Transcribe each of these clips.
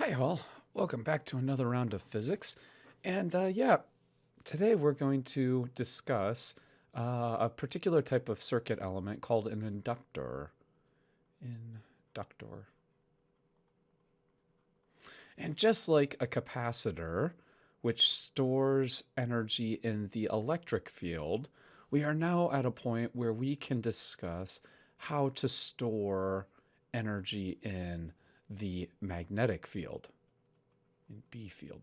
Hi all, welcome back to another round of physics. And today we're going to discuss a particular type of circuit element called an inductor. Inductor. And just like a capacitor, which stores energy in the electric field, we are now at a point where we can discuss how to store energy in the magnetic field, in B field.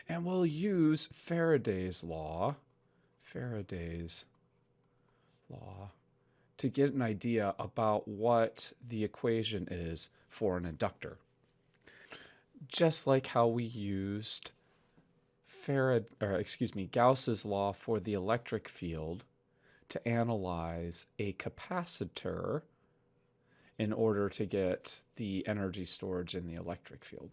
And we'll use Faraday's law, to get an idea about what the equation is for an inductor. Just like how we used Gauss's law for the electric field to analyze a capacitor in order to get the energy storage in the electric field.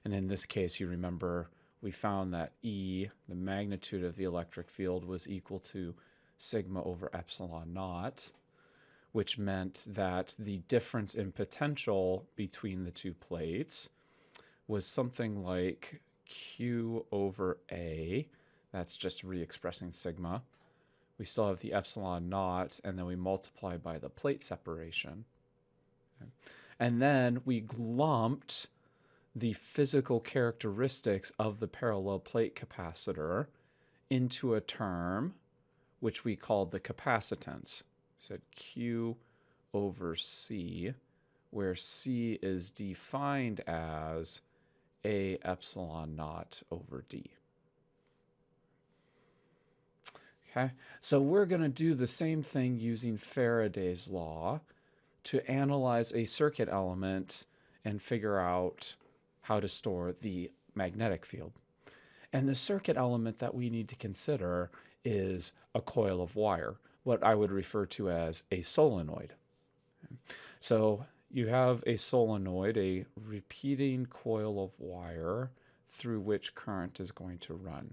And in this case, you remember we found that E, the magnitude of the electric field, was equal to sigma over epsilon naught, which meant that the difference in potential between the two plates was something like Q over A. That's just re-expressing sigma. We still have the epsilon naught, and then we multiply by the plate separation. Okay. And then we lumped the physical characteristics of the parallel plate capacitor into a term which we called the capacitance. We said Q over C, where C is defined as A epsilon naught over D. Okay, so we're going to do the same thing using Faraday's law to analyze a circuit element and figure out how to store the magnetic field. And the circuit element that we need to consider is a coil of wire, what I would refer to as a solenoid. So you have a solenoid, a repeating coil of wire through which current is going to run.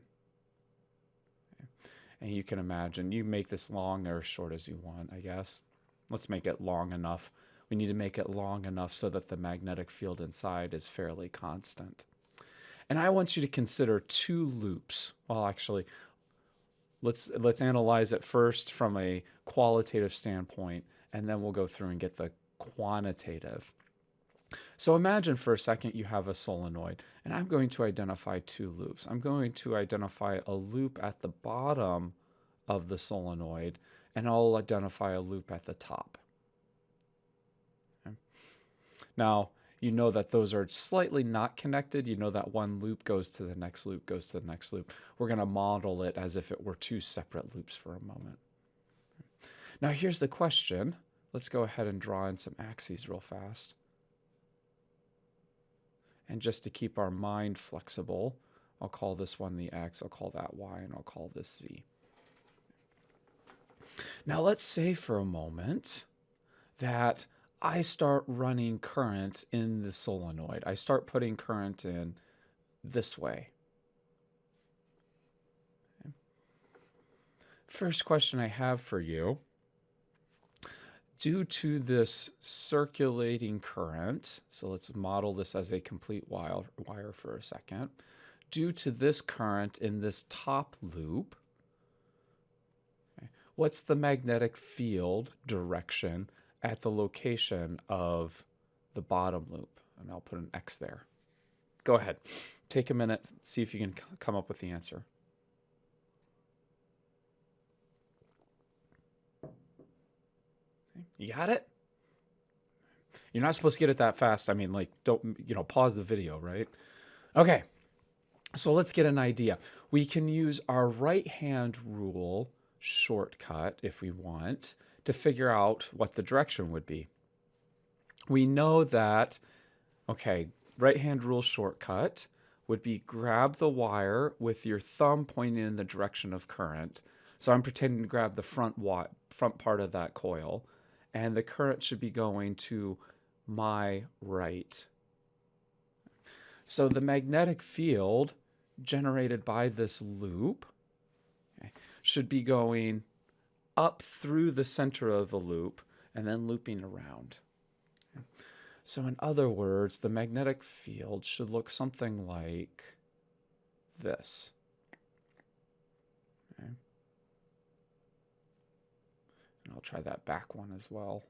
And you can imagine, you make this long or as short as you want, I guess. Let's make it long enough. We need to make it long enough so that the magnetic field inside is fairly constant. And I want you to consider two loops. Well, actually, let's analyze it first from a qualitative standpoint, and then we'll go through and get the quantitative. So imagine for a second you have a solenoid, and I'm going to identify two loops. I'm going to identify a loop at the bottom of the solenoid, and I'll identify a loop at the top. Okay. Now, you know that those are slightly not connected. You know that one loop goes to the next loop, goes to the next loop. We're going to model it as if it were two separate loops for a moment. Now, here's the question. Let's go ahead and draw in some axes real fast. And just to keep our mind flexible, I'll call this one the X, I'll call that Y, and I'll call this Z. Now let's say for a moment that I start running current in the solenoid. I start putting current in this way. Okay. First question I have for you. Due to this circulating current, so let's model this as a complete wire for a second. Due to this current in this top loop, okay, what's the magnetic field direction at the location of the bottom loop? And I'll put an X there. Go ahead. Take a minute, see if you can come up with the answer. You got it? You're not supposed to get it that fast. I mean, like, don't, pause the video, right? Okay, so let's get an idea. We can use our right-hand rule shortcut, if we want, to figure out what the direction would be. We know that, okay, right-hand rule shortcut would be grab the wire with your thumb pointing in the direction of current. So I'm pretending to grab the front part of that coil, and the current should be going to my right. So the magnetic field generated by this loop, okay, should be going up through the center of the loop and then looping around. So in other words, the magnetic field should look something like this. Okay. And I'll try that back one as well.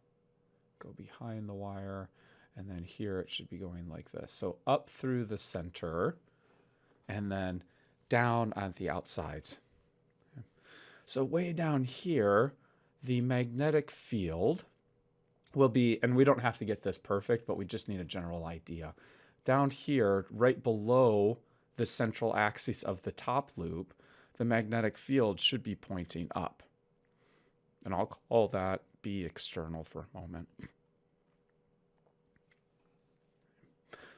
Go behind the wire, and then here it should be going like this. So up through the center, and then down on the outsides. Okay. So way down here, the magnetic field will be, and we don't have to get this perfect, but we just need a general idea. Down here, right below the central axis of the top loop, the magnetic field should be pointing up. And I'll call that B external for a moment.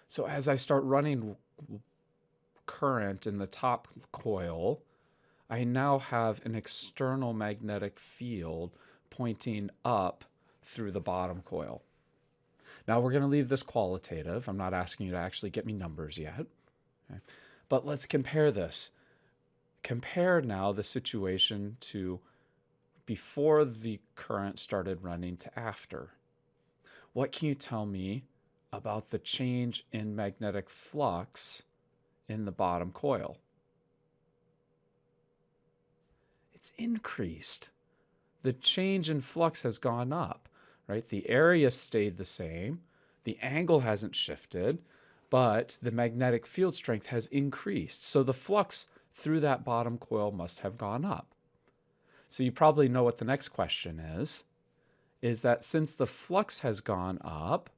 So as I start running current in the top coil, I now have an external magnetic field pointing up through the bottom coil. Now we're going to leave this qualitative. I'm not asking you to actually get me numbers yet. Okay. But let's compare this. Compare now the situation to before the current started running to after. What can you tell me about the change in magnetic flux in the bottom coil? It's increased. The change in flux has gone up, right? The area stayed the same. The angle hasn't shifted, but the magnetic field strength has increased. So the flux through that bottom coil must have gone up. So you probably know what the next question is that since the flux has gone up,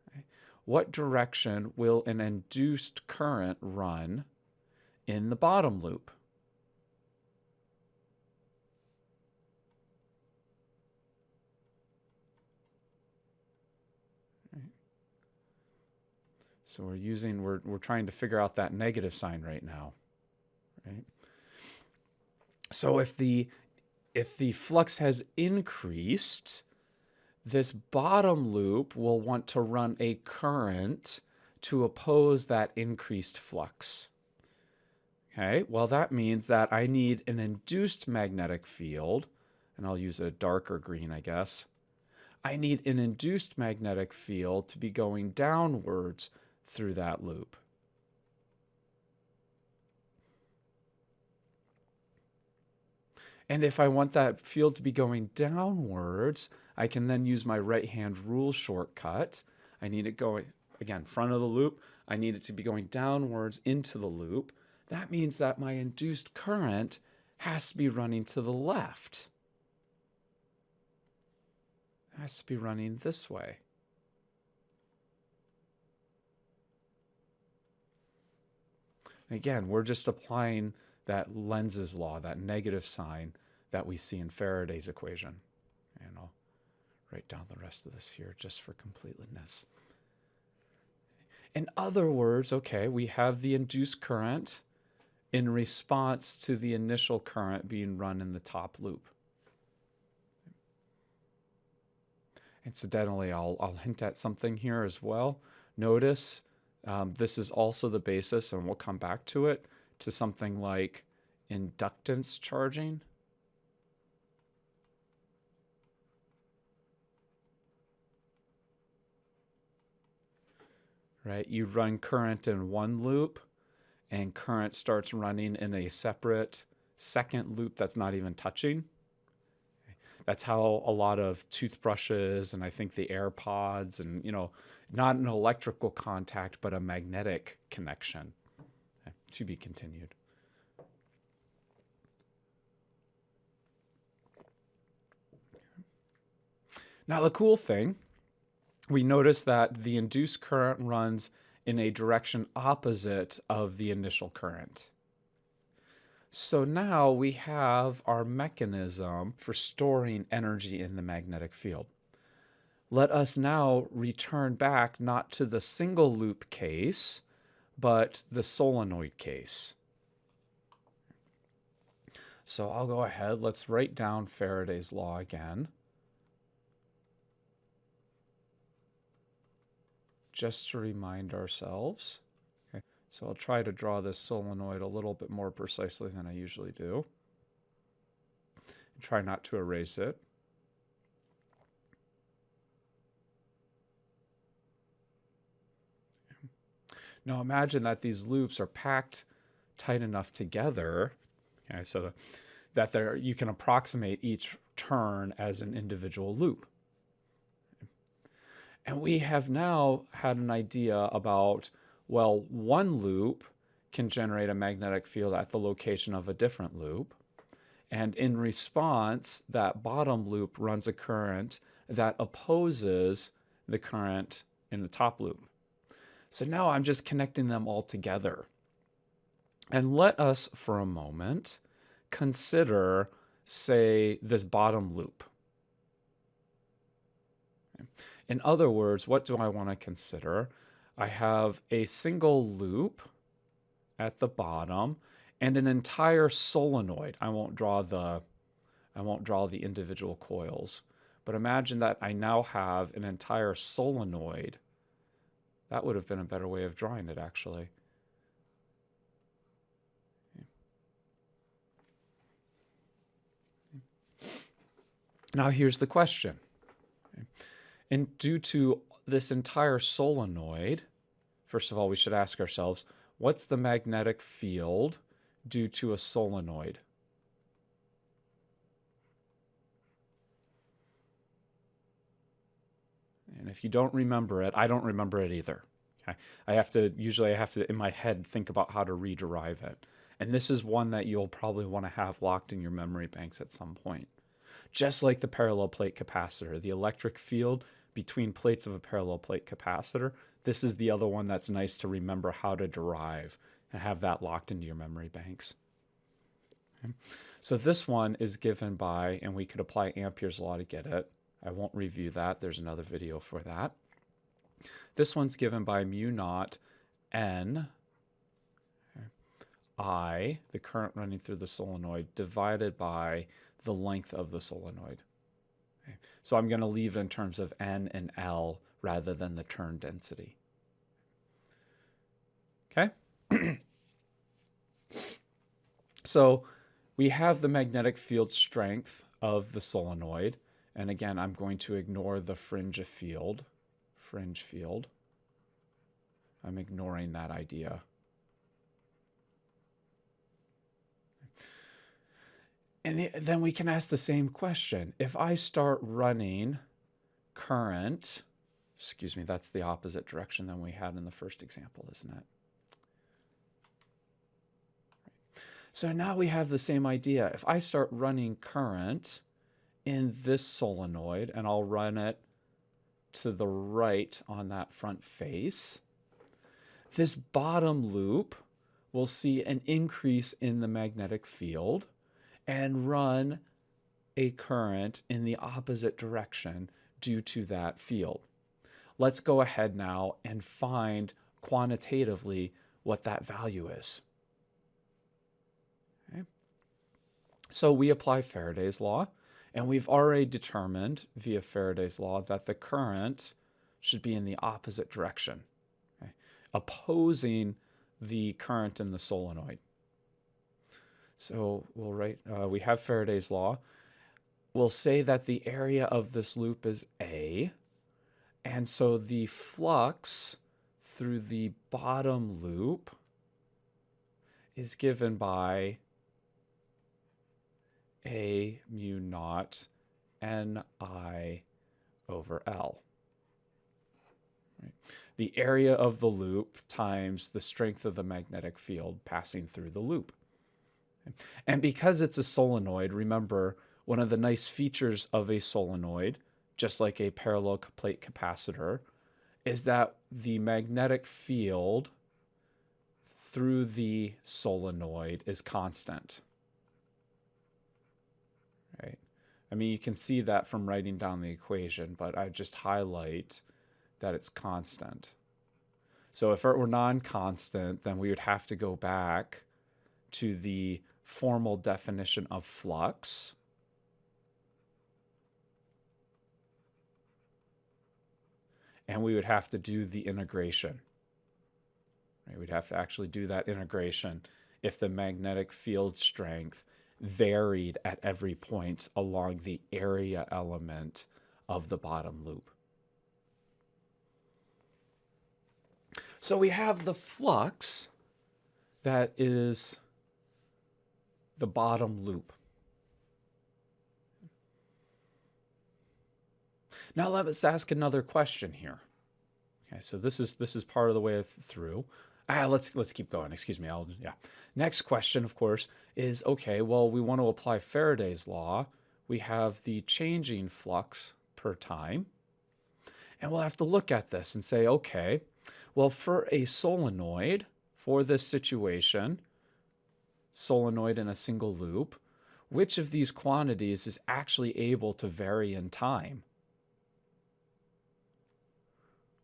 okay, what direction will an induced current run in the bottom loop? So we're trying to figure out that negative sign right now, right? So if the flux has increased, this bottom loop will want to run a current to oppose that increased flux. Okay, well that means that I need an induced magnetic field, and I'll use a darker green, I guess. I need an induced magnetic field to be going downwards through that loop. And if I want that field to be going downwards, I can then use my right-hand rule shortcut. I need it going, again, front of the loop. I need it to be going downwards into the loop. That means that my induced current has to be running to the left. It has to be running this way. Again, we're just applying that Lenz's law, that negative sign that we see in Faraday's equation. And I'll write down the rest of this here just for completeness. In other words, okay, we have the induced current in response to the initial current being run in the top loop. Incidentally, I'll hint at something here as well. Notice this is also the basis, and we'll come back to it, to something like inductance charging. Right? You run current in one loop, and current starts running in a separate second loop that's not even touching. That's how a lot of toothbrushes and I think the AirPods and, not an electrical contact, but a magnetic connection. Okay, to be continued. Now, the cool thing, we notice that the induced current runs in a direction opposite of the initial current. So now we have our mechanism for storing energy in the magnetic field. Let us now return back not to the single loop case, but the solenoid case. So I'll go ahead, let's write down Faraday's law again. Just to remind ourselves. Okay. So I'll try to draw this solenoid a little bit more precisely than I usually do. And try not to erase it. Now imagine that these loops are packed tight enough together, okay, so that you can approximate each turn as an individual loop. And we have now had an idea about, well, one loop can generate a magnetic field at the location of a different loop. And in response, that bottom loop runs a current that opposes the current in the top loop. So now I'm just connecting them all together. And let us, for a moment, consider, say, this bottom loop. In other words, what do I want to consider? I have a single loop at the bottom and an entire solenoid. I won't draw the individual coils, but imagine that I now have an entire solenoid. That would have been a better way of drawing it, actually. Now here's the question. And due to this entire solenoid, first of all, we should ask ourselves, what's the magnetic field due to a solenoid? And if you don't remember it, I don't remember it either. Okay? Usually I have to, in my head, think about how to rederive it. And this is one that you'll probably want to have locked in your memory banks at some point. Just like the parallel plate capacitor, the electric field between plates of a parallel plate capacitor, this is the other one that's nice to remember how to derive and have that locked into your memory banks. Okay. So this one is given by, and we could apply Ampere's law to get it. I won't review that. There's another video for that. This one's given by mu naught N I, the current running through the solenoid, divided by the length of the solenoid. Okay. So I'm going to leave it in terms of N and L rather than the turn density. Okay? So we have the magnetic field strength of the solenoid. And again, I'm going to ignore the fringe field. I'm ignoring that idea. And then we can ask the same question. If I start running current, excuse me, that's the opposite direction than we had in the first example, isn't it? So now we have the same idea. If I start running current in this solenoid, and I'll run it to the right on that front face, this bottom loop will see an increase in the magnetic field and run a current in the opposite direction due to that field. Let's go ahead now and find quantitatively what that value is. Okay. So we apply Faraday's law, and we've already determined via Faraday's law that the current should be in the opposite direction, okay, opposing the current in the solenoid. So we'll write, we have Faraday's law. We'll say that the area of this loop is A, and so the flux through the bottom loop is given by A mu naught Ni over L. Right. The area of the loop times the strength of the magnetic field passing through the loop. And because it's a solenoid, remember, one of the nice features of a solenoid, just like a parallel plate capacitor, is that the magnetic field through the solenoid is constant. Right? I mean, you can see that from writing down the equation, but I just highlight that it's constant. So if it were non-constant, then we would have to go back to the formal definition of flux. And we would have to do the integration. Right? We'd have to actually do that integration if the magnetic field strength varied at every point along the area element of the bottom loop. So we have the flux that is the bottom loop. Now let's ask another question here. Okay, so this is part of the way through. Let's keep going. Excuse me. Next question, of course, is okay. Well, we want to apply Faraday's law. We have the changing flux per time, and we'll have to look at this and say, okay, well, for a solenoid, for this situation, solenoid in a single loop, which of these quantities is actually able to vary in time?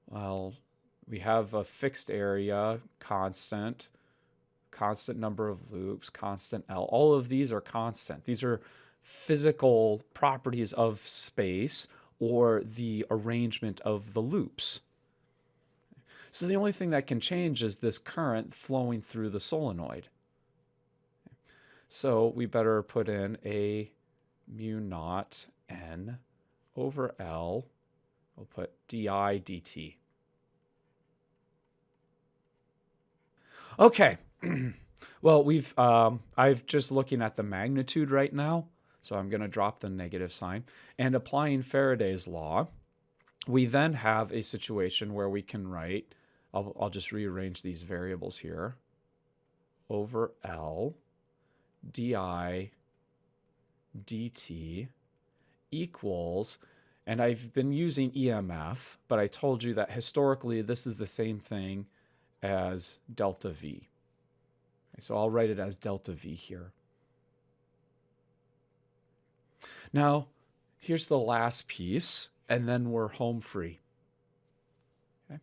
Well, we have a fixed area, constant number of loops, constant L. All of these are constant. These are physical properties of space or the arrangement of the loops. So the only thing that can change is this current flowing through the solenoid. So we better put in a mu naught N over L. We'll put di dt. Okay. Well, I've just looking at the magnitude right now, so I'm going to drop the negative sign. And applying Faraday's law, we then have a situation where we can write, I'll just rearrange these variables here, over L di dt equals, and I've been using EMF, but I told you that historically this is the same thing as delta V. Okay, so I'll write it as delta V here. Now, here's the last piece, and then we're home free. Okay.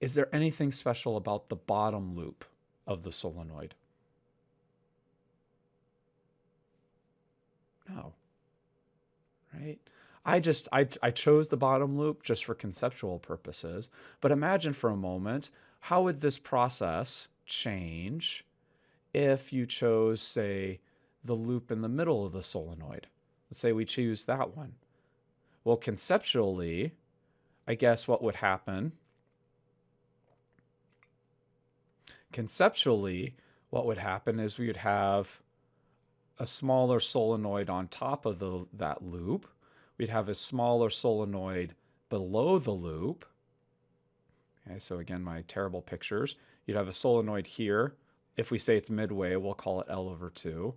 Is there anything special about the bottom loop of the solenoid? No. Right? I chose the bottom loop just for conceptual purposes, but imagine for a moment, how would this process change if you chose, say, the loop in the middle of the solenoid? Let's say we choose that one. Well, conceptually, I guess what would happen? Conceptually, what would happen is we would have a smaller solenoid on top of that loop. We'd have a smaller solenoid below the loop. Okay, so again, my terrible pictures. You'd have a solenoid here. If we say it's midway, we'll call it L over 2.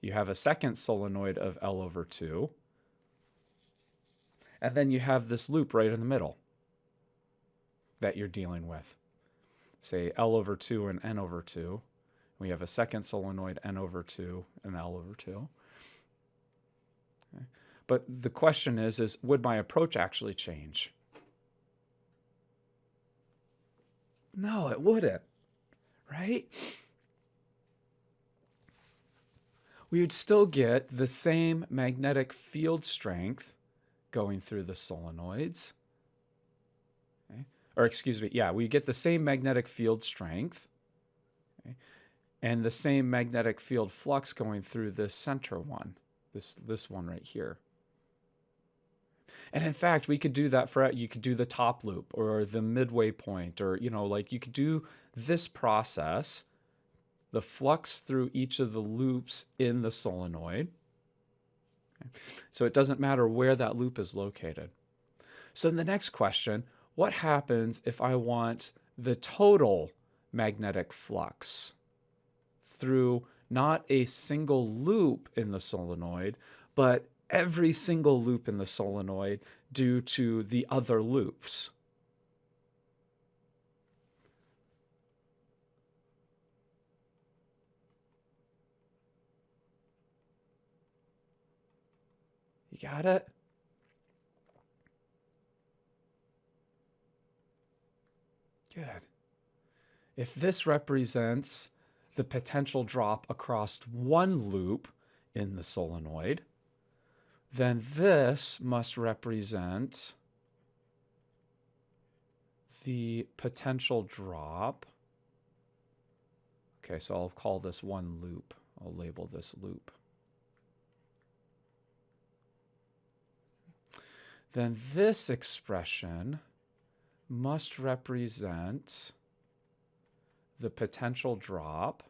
You have a second solenoid of L over 2. And then you have this loop right in the middle that you're dealing with. Say L over 2 and N over 2. We have a second solenoid, N over 2 and L over 2. Okay. But the question is would my approach actually change? No, it wouldn't, right? We would still get the same magnetic field strength going through the solenoids. Okay. Or excuse me, yeah, we get the same magnetic field strength, okay, and the same magnetic field flux going through this center one, this one right here. And in fact, we could do that you could do the top loop or the midway point, or, like you could do this process, the flux through each of the loops in the solenoid. Okay. So it doesn't matter where that loop is located. So in the next question, what happens if I want the total magnetic flux through not a single loop in the solenoid, but every single loop in the solenoid due to the other loops? You got it? Good. If this represents the potential drop across one loop in the solenoid, then this must represent the potential drop. Okay, so I'll call this one loop. I'll label this loop. Then this expression must represent the potential drop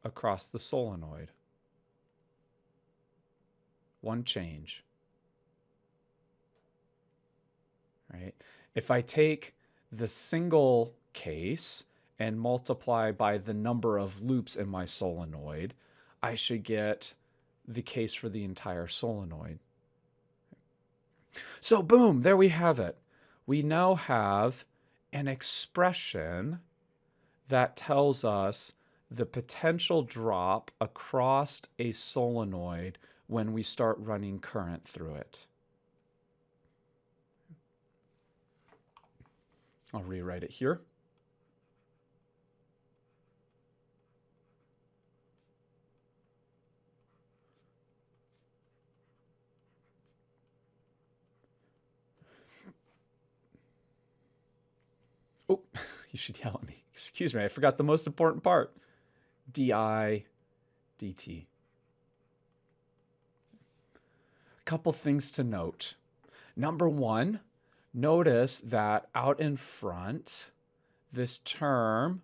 across the solenoid. One change. Right? If I take the single case and multiply by the number of loops in my solenoid, I should get the case for the entire solenoid. So boom, there we have it. We now have an expression that tells us the potential drop across a solenoid when we start running current through it. I'll rewrite it here. Oh, you should yell at me. Excuse me, I forgot the most important part. di dt. A couple things to note. Number one, notice that out in front, this term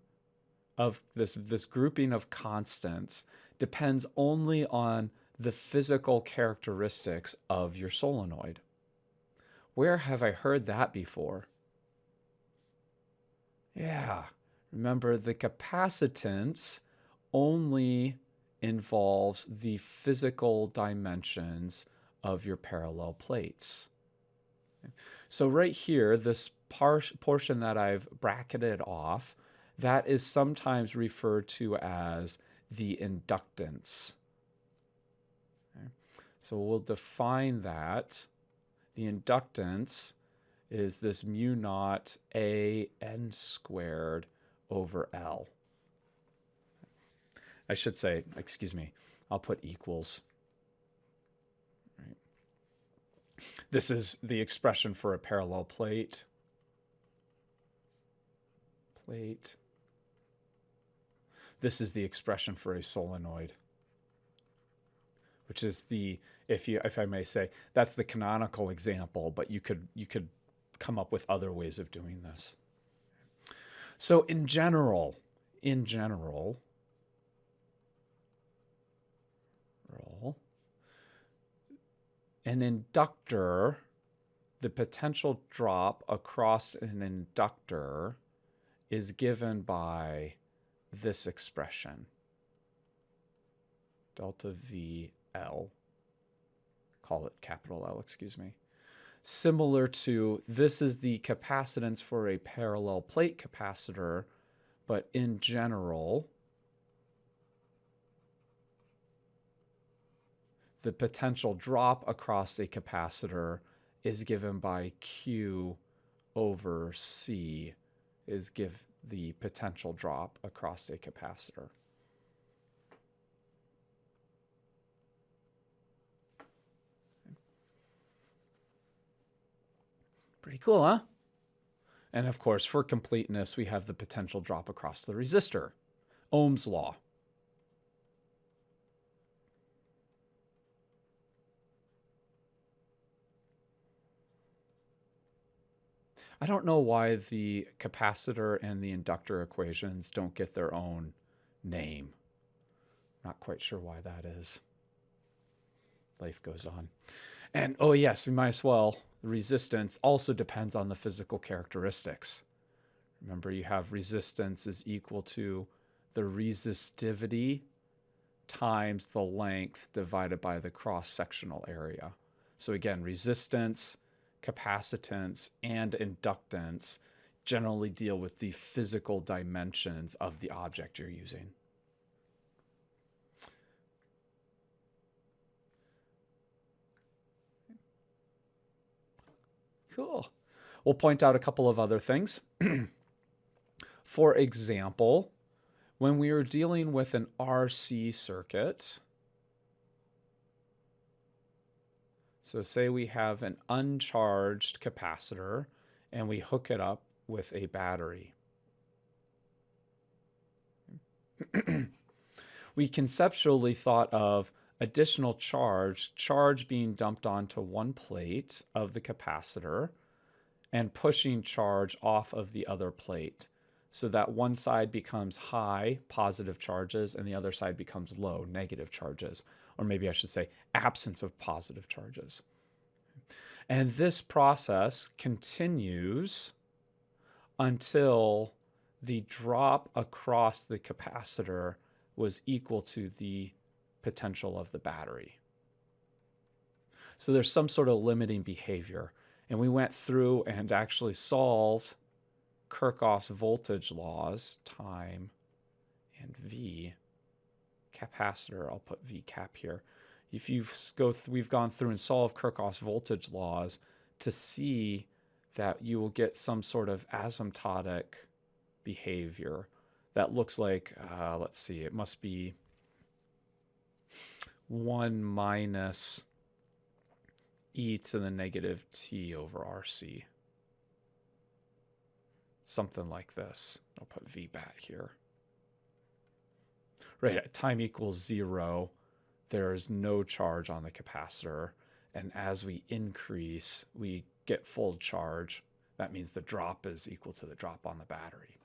of this grouping of constants depends only on the physical characteristics of your solenoid. Where have I heard that before? Yeah, remember the capacitance only involves the physical dimensions of your parallel plates. So right here, this portion that I've bracketed off, that is sometimes referred to as the inductance. Okay. So we'll define that. The inductance is this mu naught a n squared over L. I should say, excuse me, I'll put equals. Right. This is the expression for a parallel plate. This is the expression for a solenoid, which is the, if I may say, that's the canonical example, but you could come up with other ways of doing this. So in general, an inductor, the potential drop across an inductor is given by this expression, delta VL, call it capital L, excuse me. Similar to, this is the capacitance for a parallel plate capacitor, but in general, the potential drop across a capacitor is given by Q over C, is give the potential drop across a capacitor. Pretty cool, huh? And of course, for completeness, we have the potential drop across the resistor. Ohm's law. I don't know why the capacitor and the inductor equations don't get their own name. Not quite sure why that is. Life goes on. And oh yes, we might as well, the resistance also depends on the physical characteristics. Remember, you have resistance is equal to the resistivity times the length divided by the cross-sectional area. So again, resistance, capacitance, and inductance generally deal with the physical dimensions of the object you're using. Cool. We'll point out a couple of other things. For example, when we are dealing with an RC circuit, so say we have an uncharged capacitor and we hook it up with a battery. We conceptually thought of additional charge being dumped onto one plate of the capacitor, and pushing charge off of the other plate so that one side becomes high, positive charges, and the other side becomes low, negative charges. Or maybe I should say absence of positive charges. And this process continues until the drop across the capacitor was equal to the potential of the battery. So there's some sort of limiting behavior. And we went through and actually solved Kirchhoff's voltage laws, time and V. Capacitor, I'll put V cap here. If we've gone through and solved Kirchhoff's voltage laws to see that you will get some sort of asymptotic behavior that looks like, let's see, it must be 1 minus e to the negative t over RC. Something like this. I'll put V back here. Right, at time equals 0, there is no charge on the capacitor. And as we increase, we get full charge. That means the drop is equal to the drop on the battery.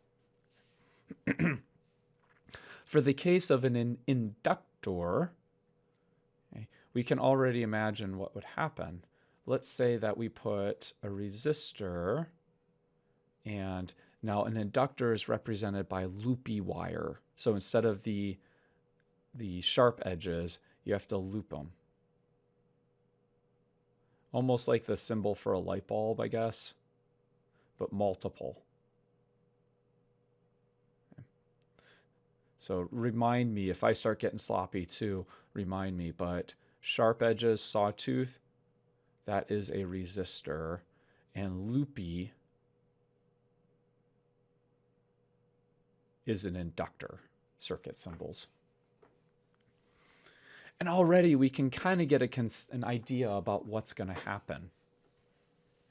For the case of an inductor, okay, we can already imagine what would happen. Let's say that we put a resistor, and now an inductor is represented by loopy wire. So instead of the sharp edges, you have to loop them. Almost like the symbol for a light bulb, I guess, but multiple. Okay. So remind me, if I start getting sloppy too, remind me, but sharp edges, sawtooth, that is a resistor, and loopy is an inductor, circuit symbols. And already we can kind of get an idea about what's going to happen.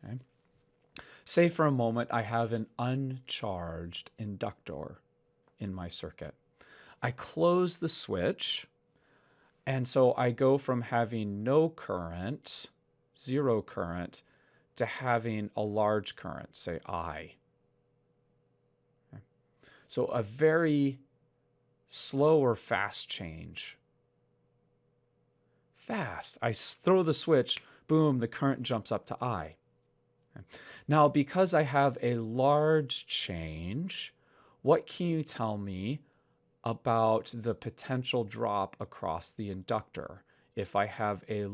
Okay? Say for a moment I have an uncharged inductor in my circuit. I close the switch, and so I go from having no current, 0 current, to having a large current, say I. Okay? So a very slow or fast change. Fast. I throw the switch, boom, the current jumps up to I. Okay. Now, because I have a large change, what can you tell me about the potential drop across the inductor if I have a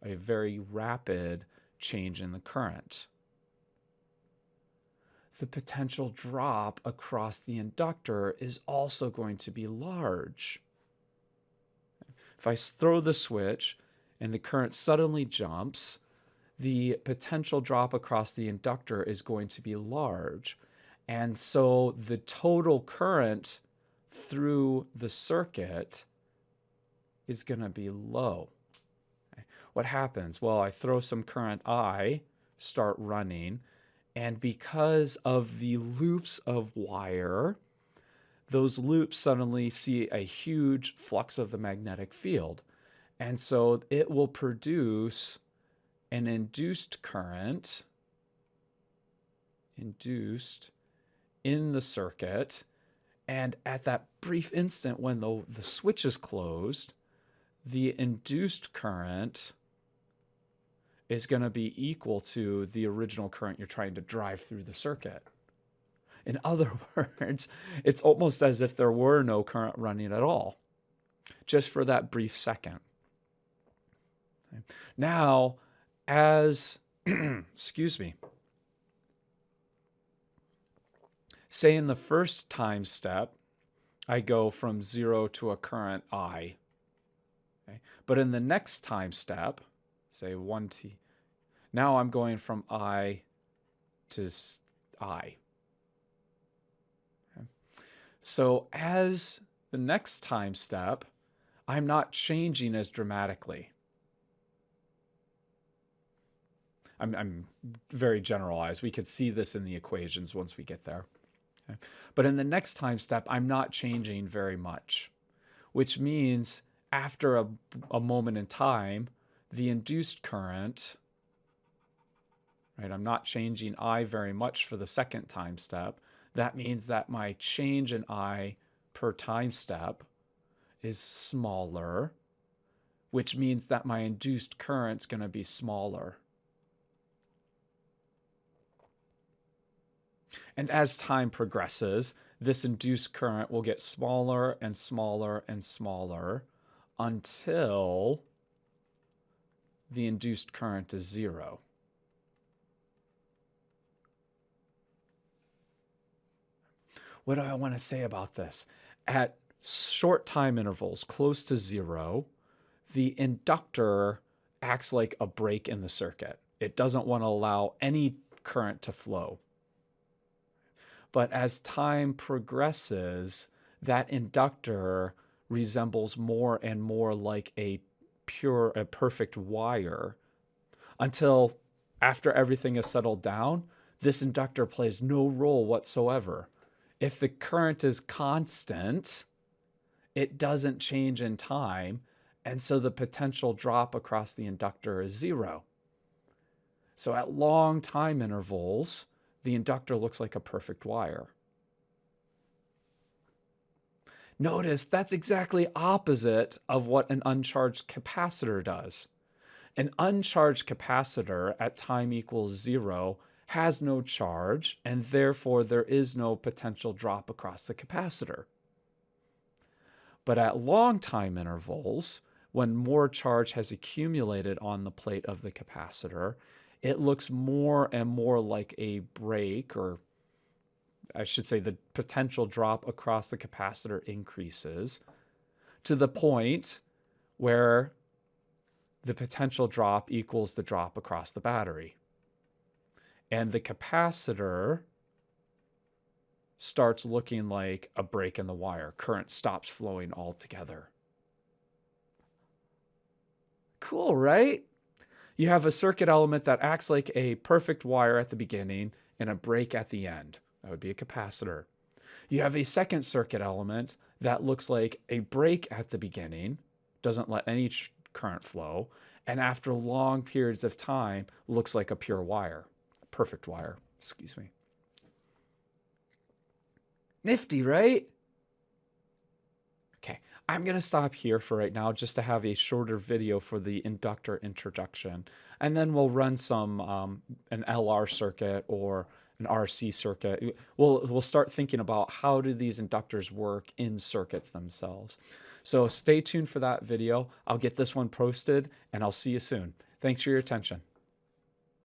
very rapid change in the current? The potential drop across the inductor is also going to be large. If I throw the switch and the current suddenly jumps, the potential drop across the inductor is going to be large. And so the total current through the circuit is going to be low. Okay. What happens? Well, I throw some current I, start running, and because of the loops of wire, those loops suddenly see a huge flux of the magnetic field. And so it will produce an induced current in the circuit. And at that brief instant when the switch is closed, the induced current is going to be equal to the original current you're trying to drive through the circuit. In other words, it's almost as if there were no current running at all, just for that brief second. Okay. Now, as, excuse me, say in the first time step, I go from 0 to a current I. Okay. But in the next time step, say 1t, now I'm going from I to I. So as the next time step, I'm not changing as dramatically. I'm very generalized. We could see this in the equations once we get there. Okay. But in the next time step, I'm not changing very much, which means after a moment in time, the induced current, right? I'm not changing I very much for the second time step. That means that my change in I per time step is smaller, which means that my induced current's going to be smaller. And as time progresses, this induced current will get smaller and smaller and smaller until the induced current is 0. What do I want to say about this? At short time intervals, close to 0, the inductor acts like a break in the circuit. It doesn't want to allow any current to flow. But as time progresses, that inductor resembles more and more like a perfect wire, until after everything is settled down, this inductor plays no role whatsoever. If the current is constant, it doesn't change in time, and so the potential drop across the inductor is 0. So at long time intervals, the inductor looks like a perfect wire. Notice that's exactly opposite of what an uncharged capacitor does. An uncharged capacitor at time equals 0 has no charge, and therefore there is no potential drop across the capacitor. But at long time intervals, when more charge has accumulated on the plate of the capacitor, it looks more and more like a break, or I should say the potential drop across the capacitor increases to the point where the potential drop equals the drop across the battery. And the capacitor starts looking like a break in the wire. Current stops flowing altogether. Cool, right? You have a circuit element that acts like a perfect wire at the beginning and a break at the end. That would be a capacitor. You have a second circuit element that looks like a break at the beginning, doesn't let any current flow, and after long periods of time looks like a pure wire, perfect wire, excuse me. Nifty, right? Okay, I'm going to stop here for right now just to have a shorter video for the inductor introduction. And then we'll run some an LR circuit or an RC circuit. We'll start thinking about how do these inductors work in circuits themselves. So stay tuned for that video. I'll get this one posted and I'll see you soon. Thanks for your attention.